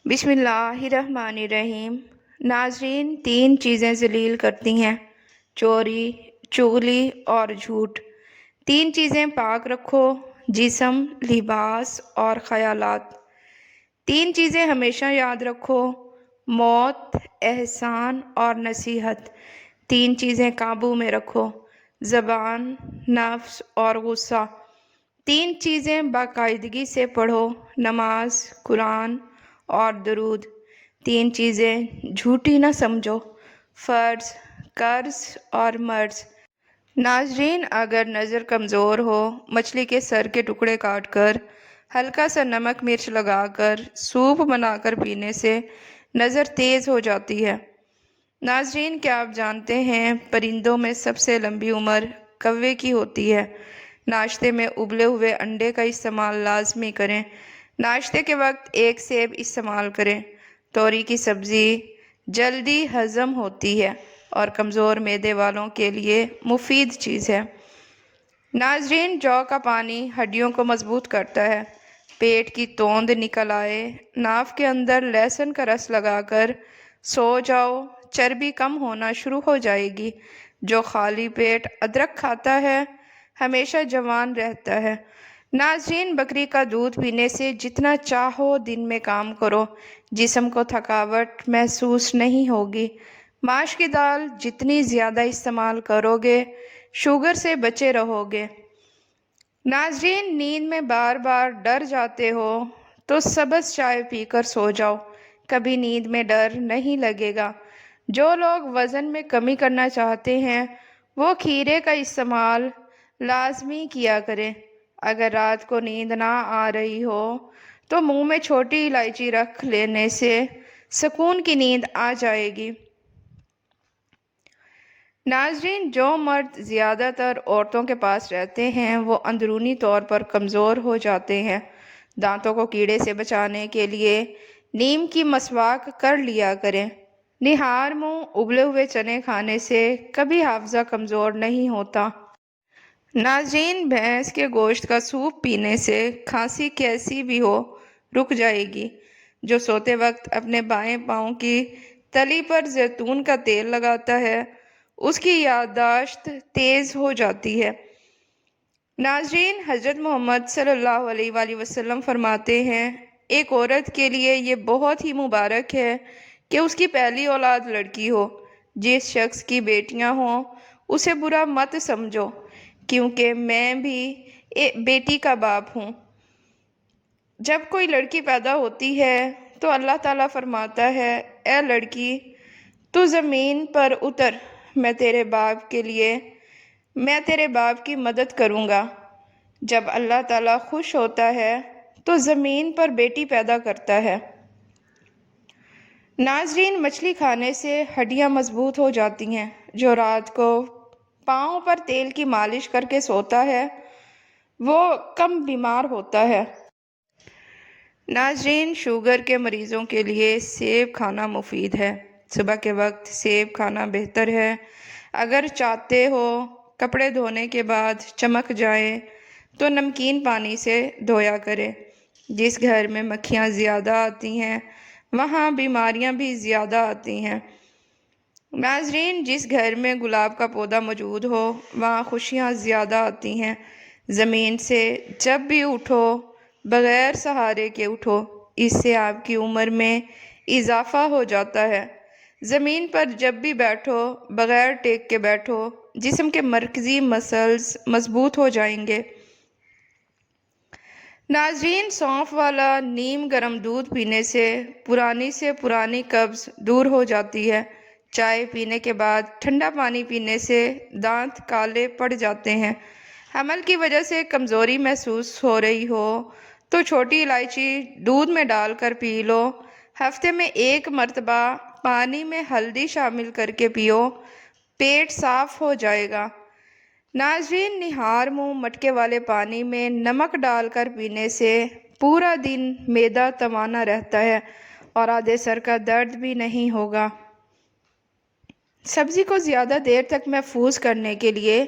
بسم اللہ الرحمن الرحیم۔ ناظرین، تین چیزیں ذلیل کرتی ہیں: چوری، چغلی اور جھوٹ۔ تین چیزیں پاک رکھو: جسم، لباس اور خیالات۔ تین چیزیں ہمیشہ یاد رکھو: موت، احسان اور نصیحت۔ تین چیزیں قابو میں رکھو: زبان، نفس اور غصہ۔ تین چیزیں باقاعدگی سے پڑھو: نماز، قرآن اور درود۔ تین چیزیں جھوٹی نہ سمجھو: فرض، قرض اور مرض۔ ناظرین، اگر نظر کمزور ہو، مچھلی کے سر کے ٹکڑے کاٹ کر ہلکا سا نمک مرچ لگا کر سوپ بنا کر پینے سے نظر تیز ہو جاتی ہے۔ ناظرین، کیا آپ جانتے ہیں پرندوں میں سب سے لمبی عمر کوے کی ہوتی ہے؟ ناشتے میں ابلے ہوئے انڈے کا استعمال لازمی کریں۔ ناشتے کے وقت ایک سیب استعمال کریں۔ توری کی سبزی جلدی ہضم ہوتی ہے اور کمزور معدے والوں کے لیے مفید چیز ہے۔ ناظرین، جو کا پانی ہڈیوں کو مضبوط کرتا ہے۔ پیٹ کی توند نکل آئے، ناف کے اندر لہسن کا رس لگا کر سو جاؤ، چربی کم ہونا شروع ہو جائے گی۔ جو خالی پیٹ ادرک کھاتا ہے ہمیشہ جوان رہتا ہے۔ ناظرین، بکری کا دودھ پینے سے جتنا چاہو دن میں کام کرو، جسم کو تھکاوٹ محسوس نہیں ہوگی۔ ماش کی دال جتنی زیادہ استعمال کرو گے، شوگر سے بچے رہو گے۔ ناظرین، نیند میں بار بار ڈر جاتے ہو تو سبز چائے پی کر سو جاؤ، کبھی نیند میں ڈر نہیں لگے گا۔ جو لوگ وزن میں کمی کرنا چاہتے ہیں وہ کھیرے کا استعمال لازمی کیا کریں۔ اگر رات کو نیند نہ آ رہی ہو تو منہ میں چھوٹی الائچی رکھ لینے سے سکون کی نیند آ جائے گی۔ ناظرین، جو مرد زیادہ تر عورتوں کے پاس رہتے ہیں وہ اندرونی طور پر کمزور ہو جاتے ہیں۔ دانتوں کو کیڑے سے بچانے کے لیے نیم کی مسواک کر لیا کریں۔ نہار منہ ابلے ہوئے چنے کھانے سے کبھی حافظہ کمزور نہیں ہوتا۔ ناظرین، بھینس کے گوشت کا سوپ پینے سے کھانسی کیسی بھی ہو رک جائے گی۔ جو سوتے وقت اپنے بائیں پاؤں کی تلی پر زیتون کا تیل لگاتا ہے اس کی یادداشت تیز ہو جاتی ہے۔ ناظرین، حضرت محمد صلی اللہ علیہ وآلہ وسلم فرماتے ہیں، ایک عورت کے لیے یہ بہت ہی مبارک ہے کہ اس کی پہلی اولاد لڑکی ہو۔ جس شخص کی بیٹیاں ہوں اسے برا مت سمجھو، کیونکہ میں بھی بیٹی کا باپ ہوں۔ جب کوئی لڑکی پیدا ہوتی ہے تو اللہ تعالیٰ فرماتا ہے، اے لڑکی، تو زمین پر اتر، میں تیرے باپ کی مدد کروں گا۔ جب اللہ تعالیٰ خوش ہوتا ہے تو زمین پر بیٹی پیدا کرتا ہے۔ ناظرین، مچھلی کھانے سے ہڈیاں مضبوط ہو جاتی ہیں۔ جو رات کو پاؤں پر تیل کی مالش کر کے سوتا ہے وہ کم بیمار ہوتا ہے۔ ناظرین، شوگر کے مریضوں کے لیے سیب کھانا مفید ہے۔ صبح کے وقت سیب کھانا بہتر ہے۔ اگر چاہتے ہو کپڑے دھونے کے بعد چمک جائیں تو نمکین پانی سے دھویا کریں۔ جس گھر میں مکھیاں زیادہ آتی ہیں وہاں بیماریاں بھی زیادہ آتی ہیں۔ ناظرین، جس گھر میں گلاب کا پودا موجود ہو وہاں خوشیاں زیادہ آتی ہیں۔ زمین سے جب بھی اٹھو بغیر سہارے کے اٹھو، اس سے آپ کی عمر میں اضافہ ہو جاتا ہے۔ زمین پر جب بھی بیٹھو بغیر ٹیک کے بیٹھو، جسم کے مرکزی مسلز مضبوط ہو جائیں گے۔ ناظرین، سونف والا نیم گرم دودھ پینے سے پرانی قبض دور ہو جاتی ہے۔ چائے پینے کے بعد ٹھنڈا پانی پینے سے دانت کالے پڑ جاتے ہیں۔ حمل کی وجہ سے کمزوری محسوس ہو رہی ہو تو چھوٹی الائچی دودھ میں ڈال کر پی لو۔ ہفتے میں ایک مرتبہ پانی میں ہلدی شامل کر کے پیو، پیٹ صاف ہو جائے گا۔ ناظرین، نہار منہ مٹکے والے پانی میں نمک ڈال کر پینے سے پورا دن معدہ توانا رہتا ہے اور آدھے سر کا درد بھی نہیں ہوگا۔ سبزی کو زیادہ دیر تک محفوظ کرنے کے لیے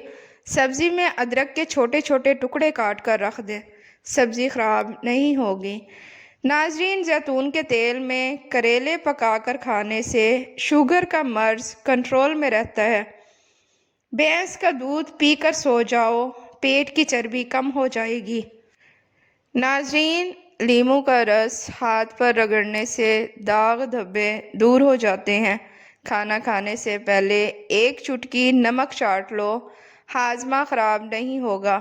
سبزی میں ادرک کے چھوٹے چھوٹے ٹکڑے کاٹ کر رکھ دیں، سبزی خراب نہیں ہوگی۔ ناظرین، زیتون کے تیل میں کریلے پکا کر کھانے سے شوگر کا مرض کنٹرول میں رہتا ہے۔ بھینس کا دودھ پی کر سو جاؤ، پیٹ کی چربی کم ہو جائے گی۔ ناظرین، لیموں کا رس ہاتھ پر رگڑنے سے داغ دھبے دور ہو جاتے ہیں۔ کھانا کھانے سے پہلے ایک چٹکی نمک چاٹ لو، ہاضمہ خراب نہیں ہوگا۔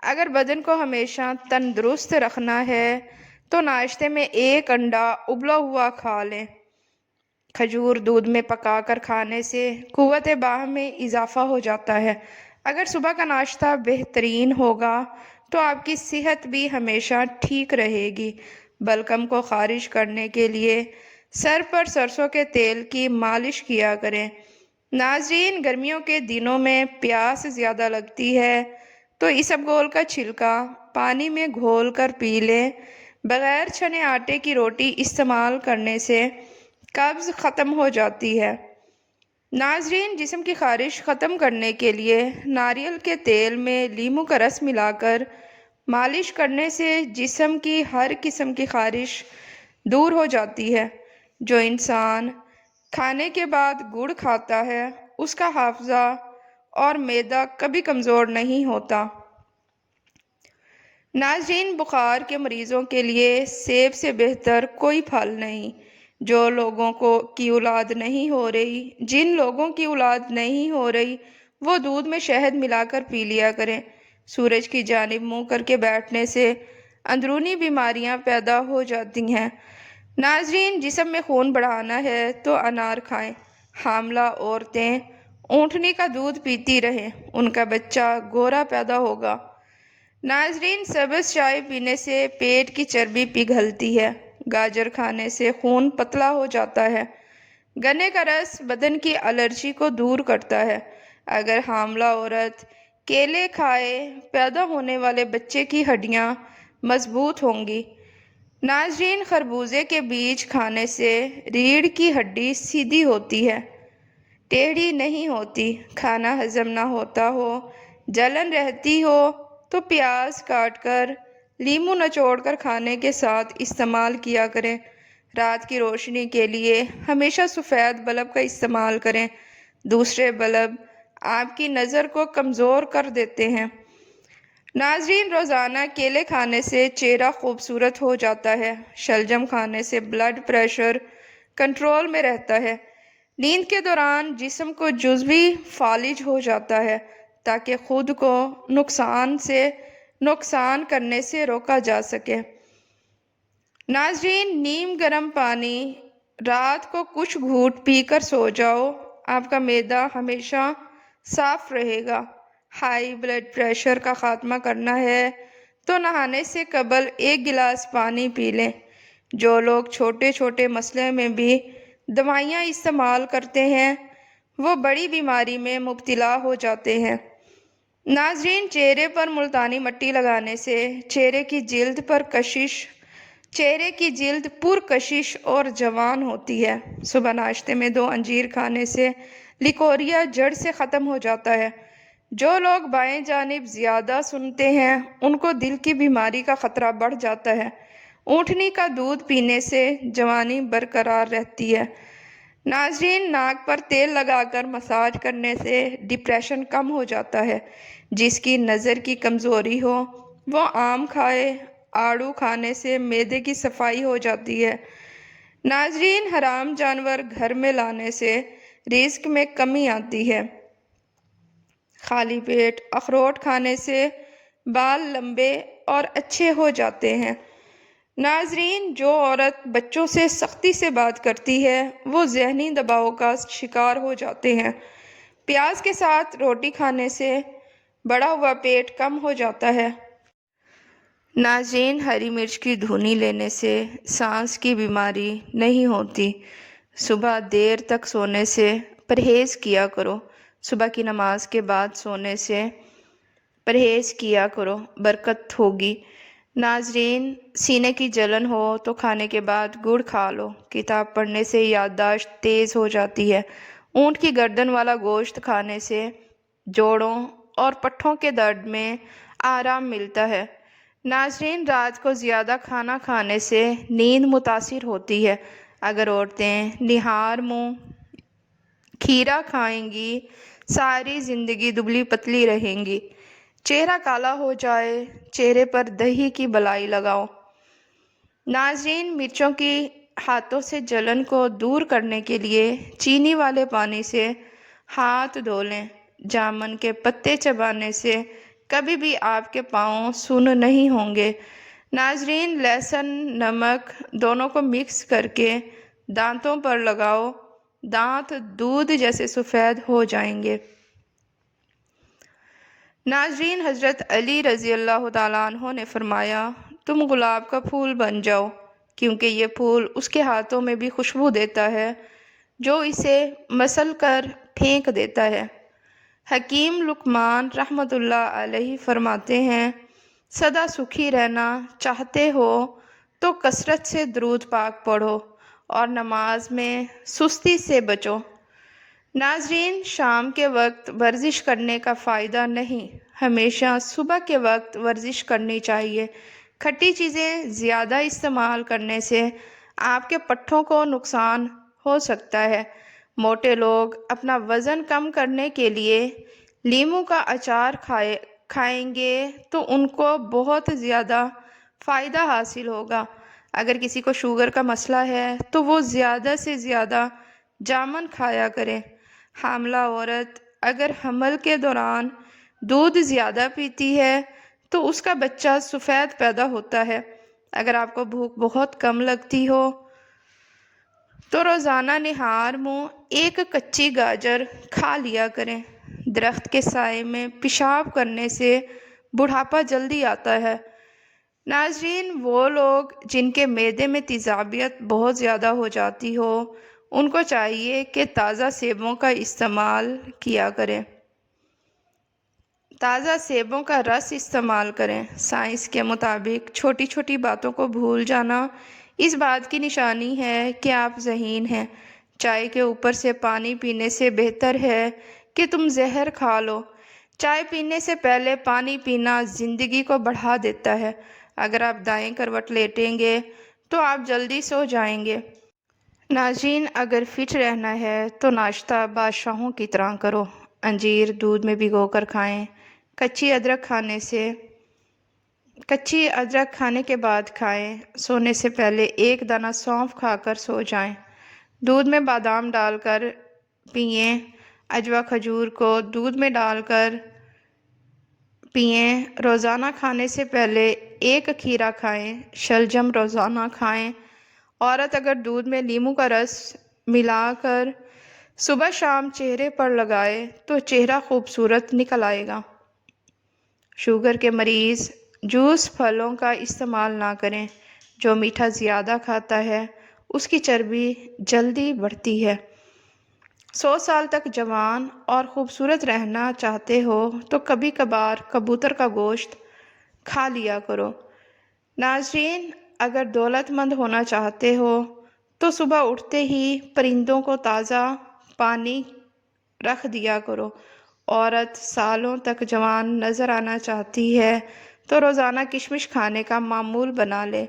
اگر بدن کو ہمیشہ تندرست رکھنا ہے تو ناشتے میں ایک انڈا ابلا ہوا کھا لیں۔ کھجور دودھ میں پکا کر کھانے سے قوت باہ میں اضافہ ہو جاتا ہے۔ اگر صبح کا ناشتہ بہترین ہوگا تو آپ کی صحت بھی ہمیشہ ٹھیک رہے گی۔ بلغم کو خارج کرنے کے لیے سر پر سرسوں کے تیل کی مالش کیا کریں۔ ناظرین، گرمیوں کے دنوں میں پیاس زیادہ لگتی ہے تو اسبگول کا چھلکا پانی میں گھول کر پی لیں۔ بغیر چھنے آٹے کی روٹی استعمال کرنے سے قبض ختم ہو جاتی ہے۔ ناظرین، جسم کی خارش ختم کرنے کے لیے ناریل کے تیل میں لیموں کا رس ملا کر مالش کرنے سے جسم کی ہر قسم کی خارش دور ہو جاتی ہے۔ جو انسان کھانے کے بعد گڑ کھاتا ہے اس کا حافظہ اور معدہ کبھی کمزور نہیں ہوتا۔ ناظرین، بخار کے مریضوں کے لیے سیب سے بہتر کوئی پھل نہیں۔ جن لوگوں کی اولاد نہیں ہو رہی وہ دودھ میں شہد ملا کر پی لیا کریں۔ سورج کی جانب منہ کر کے بیٹھنے سے اندرونی بیماریاں پیدا ہو جاتی ہیں۔ ناظرین، جسم میں خون بڑھانا ہے تو انار کھائیں۔ حاملہ عورتیں اونٹنی کا دودھ پیتی رہیں، ان کا بچہ گورا پیدا ہوگا۔ ناظرین، سبز چائے پینے سے پیٹ کی چربی پگھلتی ہے۔ گاجر کھانے سے خون پتلا ہو جاتا ہے۔ گنے کا رس بدن کی الرجی کو دور کرتا ہے۔ اگر حاملہ عورت کیلے کھائے پیدا ہونے والے بچے کی ہڈیاں مضبوط ہوں گی۔ ناظرین، خربوزے کے بیج کھانے سے ریڑھ کی ہڈی سیدھی ہوتی ہے، ٹیڑھی نہیں ہوتی۔ کھانا ہضم نہ ہوتا ہو، جلن رہتی ہو تو پیاز کاٹ کر لیموں نچوڑ کر کھانے کے ساتھ استعمال کیا کریں۔ رات کی روشنی کے لیے ہمیشہ سفید بلب کا استعمال کریں۔ دوسرے بلب آپ کی نظر کو کمزور کر دیتے ہیں۔ ناظرین، روزانہ کیلے کھانے سے چہرہ خوبصورت ہو جاتا ہے۔ شلجم کھانے سے بلڈ پریشر کنٹرول میں رہتا ہے۔ نیند کے دوران جسم کو جزوی فالج ہو جاتا ہے تاکہ خود کو نقصان کرنے سے روکا جا سکے۔ ناظرین، نیم گرم پانی رات کو کچھ گھونٹ پی کر سو جاؤ، آپ کا معدہ ہمیشہ صاف رہے گا۔ ہائی بلڈ پریشر کا خاتمہ کرنا ہے تو نہانے سے قبل ایک گلاس پانی پی لیں۔ جو لوگ چھوٹے چھوٹے مسئلے میں بھی دوائیاں استعمال کرتے ہیں وہ بڑی بیماری میں مبتلا ہو جاتے ہیں۔ ناظرین، چہرے پر ملتانی مٹی لگانے سے چہرے کی جلد پرکشش اور جوان ہوتی ہے۔ صبح ناشتے میں 2 انجیر کھانے سے لیکوریا جڑ سے ختم ہو جاتا ہے۔ جو لوگ بائیں جانب زیادہ سنتے ہیں ان کو دل کی بیماری کا خطرہ بڑھ جاتا ہے۔ اونٹنی کا دودھ پینے سے جوانی برقرار رہتی ہے۔ ناظرین، ناک پر تیل لگا کر مساج کرنے سے ڈپریشن کم ہو جاتا ہے۔ جس کی نظر کی کمزوری ہو وہ آم کھائے، آڑو کھانے سے معدے کی صفائی ہو جاتی ہے۔ ناظرین، حرام جانور گھر میں لانے سے رزق میں کمی آتی ہے۔ خالی پیٹ اخروٹ کھانے سے بال لمبے اور اچھے ہو جاتے ہیں۔ ناظرین، جو عورت بچوں سے سختی سے بات کرتی ہے وہ ذہنی دباؤ کا شکار ہو جاتے ہیں۔ پیاز کے ساتھ روٹی کھانے سے بڑا ہوا پیٹ کم ہو جاتا ہے۔ ناظرین، ہری مرچ کی دھنی لینے سے سانس کی بیماری نہیں ہوتی۔ صبح دیر تک سونے سے پرہیز کیا کرو۔ صبح کی نماز کے بعد سونے سے پرہیز کیا کرو، برکت ہوگی۔ ناظرین، سینے کی جلن ہو تو کھانے کے بعد گڑ کھا لو، کتاب پڑھنے سے یادداشت تیز ہو جاتی ہے۔ اونٹ کی گردن والا گوشت کھانے سے جوڑوں اور پٹھوں کے درد میں آرام ملتا ہے۔ ناظرین، رات کو زیادہ کھانا کھانے سے نیند متاثر ہوتی ہے۔ اگر عورتیں نہار منہ کھیرا کھائیں گی ساری زندگی دبلی پتلی رہیں گی۔ چہرہ کالا ہو جائے، چہرے پر دہی کی بلائی لگاؤ۔ ناظرین، مرچوں کی ہاتھوں سے جلن کو دور کرنے کے لیے چینی والے پانی سے ہاتھ دھو لیں۔ جامن کے پتے چبانے سے کبھی بھی آپ کے پاؤں سن نہیں ہوں گے۔ ناظرین، لہسن نمک دونوں کو مکس کر کے دانتوں پر لگاؤ، دانت دودھ جیسے سفید ہو جائیں گے۔ ناظرین، حضرت علی رضی اللہ تعالیٰ عنہ نے فرمایا، تم گلاب کا پھول بن جاؤ، کیونکہ یہ پھول اس کے ہاتھوں میں بھی خوشبو دیتا ہے جو اسے مسل کر پھینک دیتا ہے۔ حکیم لقمان رحمۃ اللہ علیہ فرماتے ہیں، سدا سکھی رہنا چاہتے ہو تو کثرت سے درود پاک پڑھو اور نماز میں سستی سے بچو۔ ناظرین، شام کے وقت ورزش کرنے کا فائدہ نہیں، ہمیشہ صبح کے وقت ورزش کرنی چاہیے۔ کھٹی چیزیں زیادہ استعمال کرنے سے آپ کے پٹھوں کو نقصان ہو سکتا ہے۔ موٹے لوگ اپنا وزن کم کرنے کے لیے لیموں کا اچار کھائیں گے تو ان کو بہت زیادہ فائدہ حاصل ہوگا۔ اگر کسی کو شوگر کا مسئلہ ہے تو وہ زیادہ سے زیادہ جامن کھایا کرے۔ حاملہ عورت اگر حمل کے دوران دودھ زیادہ پیتی ہے تو اس کا بچہ سفید پیدا ہوتا ہے۔ اگر آپ کو بھوک بہت کم لگتی ہو تو روزانہ نہار منہ ایک کچی گاجر کھا لیا کریں۔ درخت کے سائے میں پیشاب کرنے سے بڑھاپا جلدی آتا ہے۔ ناظرین، وہ لوگ جن کے معدے میں تیزابیت بہت زیادہ ہو جاتی ہو ان کو چاہیے کہ تازہ سیبوں کا استعمال کیا کریں۔ تازہ سیبوں کا رس استعمال کریں۔ سائنس کے مطابق چھوٹی چھوٹی باتوں کو بھول جانا اس بات کی نشانی ہے کہ آپ ذہین ہیں۔ چائے کے اوپر سے پانی پینے سے بہتر ہے کہ تم زہر کھا لو۔ چائے پینے سے پہلے پانی پینا زندگی کو بڑھا دیتا ہے۔ اگر آپ دائیں کروٹ لیٹیں گے تو آپ جلدی سو جائیں گے۔ ناظرین، اگر فٹ رہنا ہے تو ناشتہ بادشاہوں کی طرح کرو۔ انجیر دودھ میں بھگو کر کھائیں۔ کچی ادرک کھانے کے بعد کھائیں۔ سونے سے پہلے ایک دانہ سونف کھا کر سو جائیں۔ دودھ میں بادام ڈال کر پئیں۔ عجوا کھجور کو دودھ میں ڈال کر پئیں۔ روزانہ کھانے سے پہلے ایک کھیرا کھائیں۔ شلجم روزانہ کھائیں۔ عورت اگر دودھ میں لیموں کا رس ملا کر صبح شام چہرے پر لگائے تو چہرہ خوبصورت نکل آئے گا۔ شوگر کے مریض جوس پھلوں کا استعمال نہ کریں۔ جو میٹھا زیادہ کھاتا ہے اس کی چربی جلدی بڑھتی ہے۔ 100 سال تک جوان اور خوبصورت رہنا چاہتے ہو تو کبھی کبھار کبوتر کا گوشت کھا لیا کرو۔ ناظرین، اگر دولت مند ہونا چاہتے ہو تو صبح اٹھتے ہی پرندوں کو تازہ پانی رکھ دیا کرو۔ عورت سالوں تک جوان نظر آنا چاہتی ہے تو روزانہ کشمش کھانے کا معمول بنا لے۔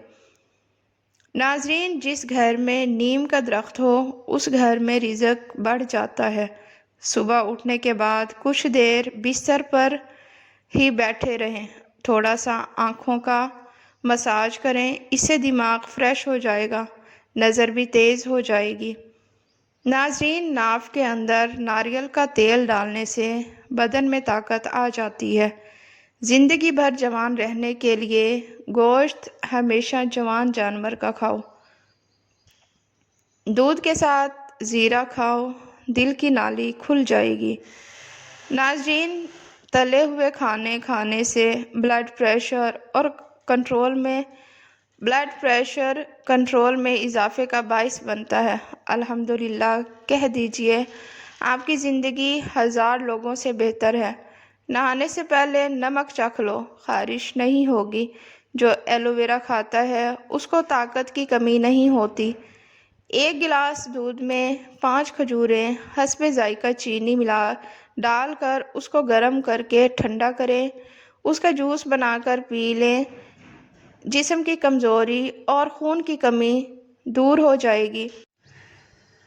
ناظرین، جس گھر میں نیم کا درخت ہو اس گھر میں رزق بڑھ جاتا ہے۔ صبح اٹھنے کے بعد کچھ دیر بستر پر ہی بیٹھے رہیں۔ تھوڑا سا آنکھوں کا مساج کریں، اس سے دماغ فریش ہو جائے گا، نظر بھی تیز ہو جائے گی۔ ناظرین، ناف کے اندر ناریل کا تیل ڈالنے سے بدن میں طاقت آ جاتی ہے۔ زندگی بھر جوان رہنے کے لیے گوشت ہمیشہ جوان جانور کا کھاؤ۔ دودھ کے ساتھ زیرہ کھاؤ، دل کی نالی کھل جائے گی۔ ناظرین، تلے ہوئے کھانے کھانے سے بلڈ پریشر کنٹرول میں اضافے کا باعث بنتا ہے۔ الحمدللہ کہہ دیجئے، آپ کی زندگی 1000 لوگوں سے بہتر ہے۔ نہانے سے پہلے نمک چکھ لو، خارش نہیں ہوگی۔ جو ایلو ویرا کھاتا ہے اس کو طاقت کی کمی نہیں ہوتی۔ ایک گلاس دودھ میں 5 کھجوریں حسب ذائقہ چینی ڈال کر اس کو گرم کر کے ٹھنڈا کریں، اس کا جوس بنا کر پی لیں۔ جسم کی کمزوری اور خون کی کمی دور ہو جائے گی۔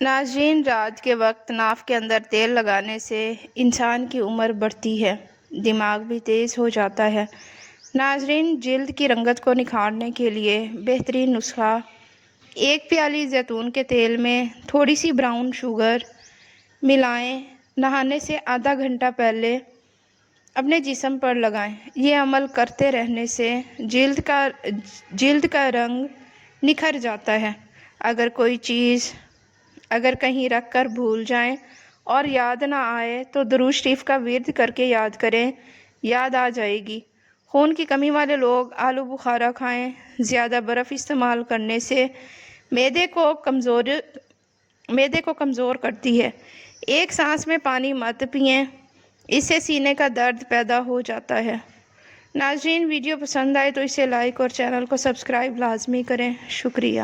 ناظرین، رات کے وقت ناف کے اندر تیل لگانے سے انسان کی عمر بڑھتی ہے، دماغ بھی تیز ہو جاتا ہے۔ ناظرین، جلد کی رنگت کو نکھارنے کے لیے بہترین نسخہ: ایک پیالی زیتون کے تیل میں تھوڑی سی براؤن شوگر ملائیں، نہانے سے آدھا گھنٹہ پہلے اپنے جسم پر لگائیں۔ یہ عمل کرتے رہنے سے جلد کا رنگ نکھر جاتا ہے۔ اگر کہیں رکھ کر بھول جائیں اور یاد نہ آئے تو درود شریف کا ورد کر کے یاد کریں، یاد آ جائے گی۔ خون کی کمی والے لوگ آلو بخارا کھائیں۔ زیادہ برف استعمال کرنے سے معدے کو کمزور کرتی ہے۔ ایک سانس میں پانی مت پئیں، اس سے سینے کا درد پیدا ہو جاتا ہے۔ ناظرین، ویڈیو پسند آئے تو اسے لائک اور چینل کو سبسکرائب لازمی کریں۔ شکریہ۔